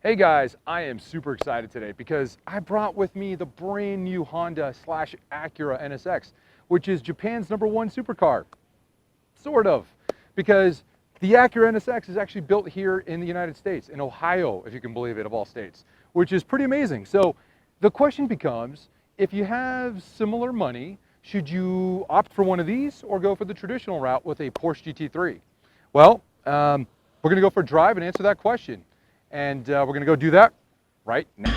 Hey guys, I am super excited today because I brought with me the brand new Honda / Acura NSX, which is Japan's #1 supercar. Sort of, because the Acura NSX is actually built here in the United States, in Ohio, if you can believe it, of all states, which is pretty amazing. So the question becomes, if you have similar money, should you opt for one of these or go for the traditional route with a Porsche GT3? Well, we're gonna go for a drive and answer that question. And we're gonna go do that right now.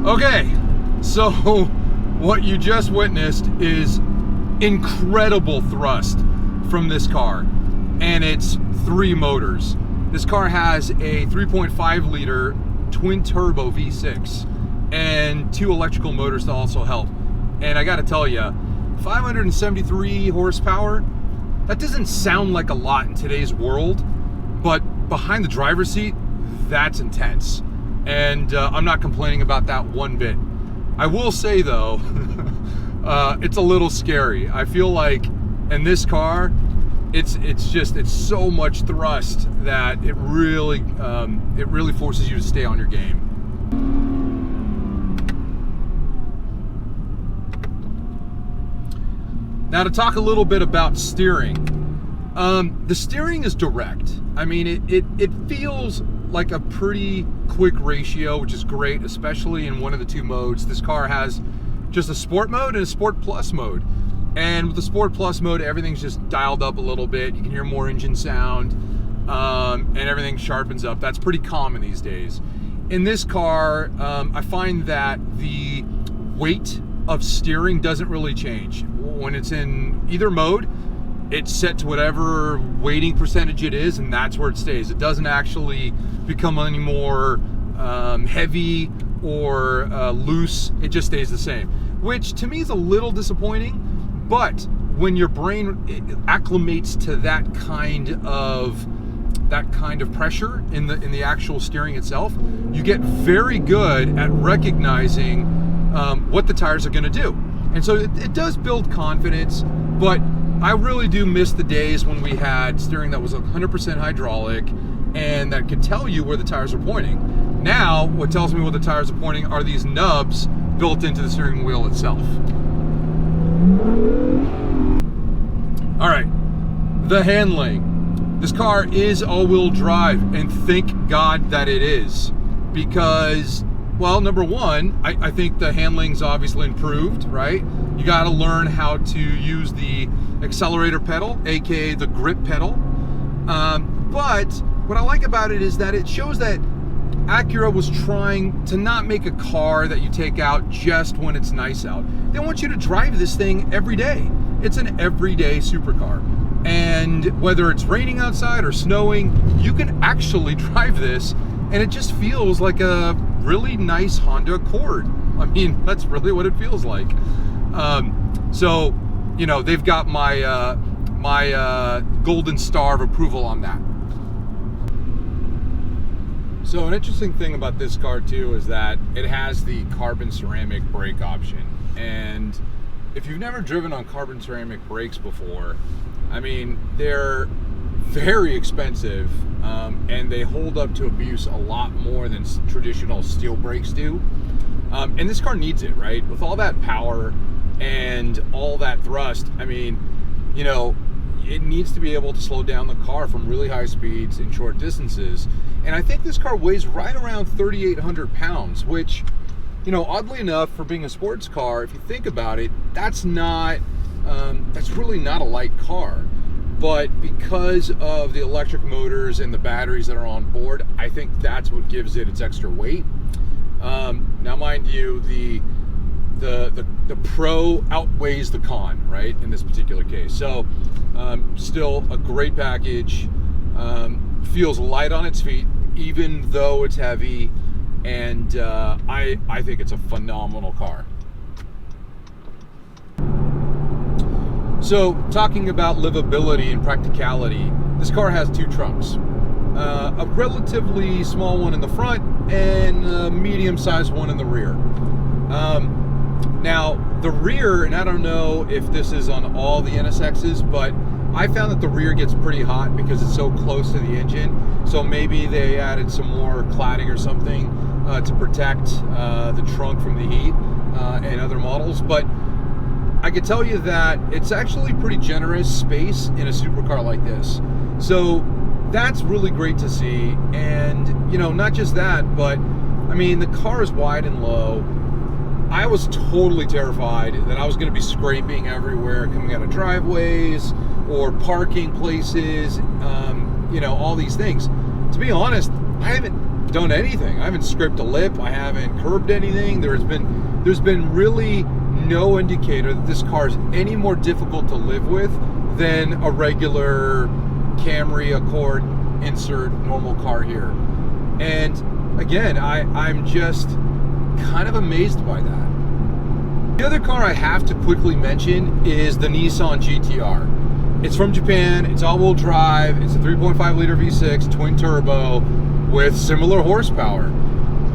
Okay, so what you just witnessed is incredible thrust from this car, and it's 3 motors. This car has a 3.5 liter twin turbo V6 and 2 electrical motors to also help. And I gotta tell you, 573 horsepower, that doesn't sound like a lot in today's world, but behind the driver's seat, that's intense. And I'm not complaining about that one bit. I will say though, it's a little scary. I feel like in this car, it's so much thrust that it really forces you to stay on your game. Now to talk a little bit about steering. The steering is direct. I mean, it feels like a pretty quick ratio, which is great, especially in one of the 2 modes. This car has just a Sport mode and a Sport Plus mode. And with the Sport Plus mode, everything's just dialed up a little bit. You can hear more engine sound, and everything sharpens up. That's pretty common these days. In this car, I find that the weight of steering doesn't really change. When it's in either mode, it's set to whatever weighting percentage it is, and that's where it stays. It doesn't actually become any more heavy or loose. It just stays the same, which to me is a little disappointing. But when your brain acclimates to that kind of pressure in the actual steering itself, you get very good at recognizing what the tires are going to do. And so it does build confidence, but I really do miss the days when we had steering that was 100% hydraulic and that could tell you where the tires are pointing. Now, what tells me where the tires are pointing are these nubs built into the steering wheel itself. All right, the handling. This car is all-wheel drive, and thank God that it is, because, well, number one, I think the handling's obviously improved, right? You got to learn how to use the accelerator pedal, aka the grip pedal. But what I like about it is that it shows that Acura was trying to not make a car that you take out just when it's nice out. They want you to drive this thing every day. It's an everyday supercar. And whether it's raining outside or snowing, you can actually drive this, and it just feels like a really nice Honda Accord. I mean, that's really what it feels like. So, you know, they've got my my golden star of approval on that. So an interesting thing about this car too is that it has the carbon ceramic brake option. And if you've never driven on carbon ceramic brakes before, I mean, they're very expensive, and they hold up to abuse a lot more than traditional steel brakes do. And this car needs it, right? With all that power and all that thrust, I mean, you know, it needs to be able to slow down the car from really high speeds in short distances. And I think this car weighs right around 3,800 pounds, which, you know, oddly enough, for being a sports car, if you think about it, that's really not a light car. But because of the electric motors and the batteries that are on board, I think that's what gives it its extra weight. Now, mind you, the pro outweighs the con, right, in this particular case. So still a great package. Feels light on its feet, even though it's heavy, and I think it's a phenomenal car. So, talking about livability and practicality, this car has two trunks. A relatively small one in the front and a medium-sized one in the rear. Now, the rear, and I don't know if this is on all the NSXs, but I found that the rear gets pretty hot because it's so close to the engine. So maybe they added some more cladding or something to protect the trunk from the heat and other models. But I can tell you that it's actually pretty generous space in a supercar like this. So that's really great to see. And, you know, not just that, but I mean, the car is wide and low. I was totally terrified that I was going to be scraping everywhere coming out of driveways or parking places, you know, all these things. To be honest, I haven't done anything. I haven't scraped a lip. I haven't curbed anything. There's been really no indicator that this car is any more difficult to live with than a regular Camry, Accord, insert normal car here. And again, I'm just kind of amazed by that. The other car I have to quickly mention is the Nissan GTR. It's from Japan, it's all-wheel drive, it's a 3.5 liter V6 twin turbo with similar horsepower.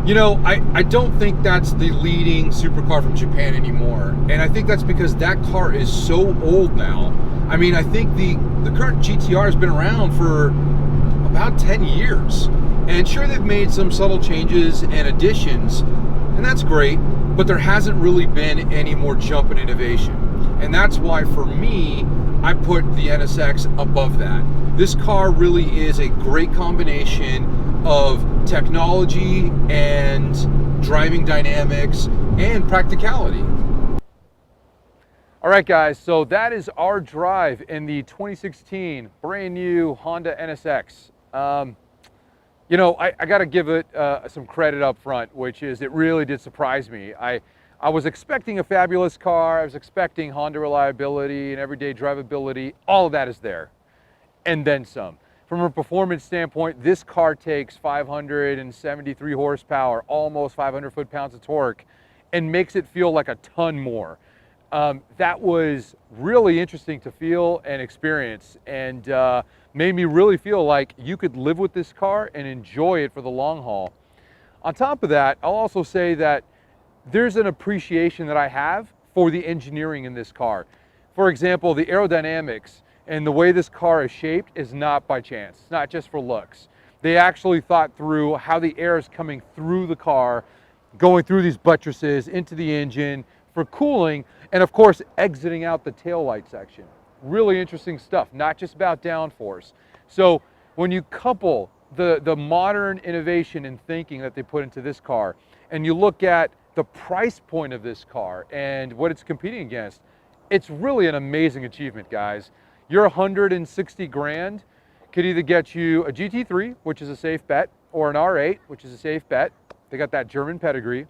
You know, I don't think that's the leading supercar from Japan anymore. And I think that's because that car is so old now. I mean, I think the current GTR has been around for about 10 years. And sure, they've made some subtle changes and additions, and that's great, but there hasn't really been any more jump in innovation. And that's why, for me, I put the NSX above that. This car really is a great combination of technology and driving dynamics and practicality. All right, guys, so that is our drive in the 2016 brand new Honda NSX. You know, I got to give it some credit up front, which is it really did surprise me. I was expecting a fabulous car. I was expecting Honda reliability and everyday drivability. All of that is there, and then some. From a performance standpoint, this car takes 573 horsepower, almost 500 foot-pounds of torque, and makes it feel like a ton more. That was really interesting to feel and experience, and made me really feel like you could live with this car and enjoy it for the long haul. On top of that, I'll also say that there's an appreciation that I have for the engineering in this car. For example, the aerodynamics and the way this car is shaped is not by chance. It's not just for looks. They actually thought through how the air is coming through the car, going through these buttresses into the engine for cooling, and of course exiting out the taillight section. Really interesting stuff, not just about downforce. So when you couple the modern innovation and thinking that they put into this car, and you look at the price point of this car and what it's competing against, it's really an amazing achievement, guys. Your 160 grand could either get you a GT3, which is a safe bet, or an R8, which is a safe bet. They got that German pedigree.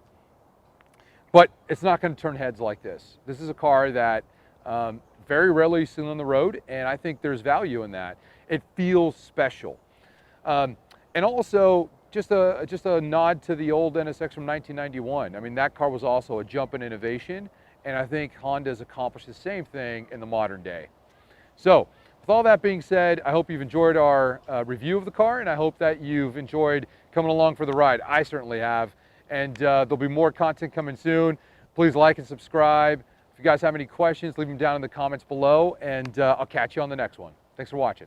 But it's not going to turn heads like this. This is a car that very rarely seen on the road, and I think there's value in that. It feels special. And also, just a nod to the old NSX from 1991. I mean, that car was also a jump in innovation, and I think Honda has accomplished the same thing in the modern day. So, with all that being said, I hope you've enjoyed our review of the car, and I hope that you've enjoyed coming along for the ride. I certainly have. And there'll be more content coming soon. Please like and subscribe. If you guys have any questions, leave them down in the comments below, and I'll catch you on the next one. Thanks for watching.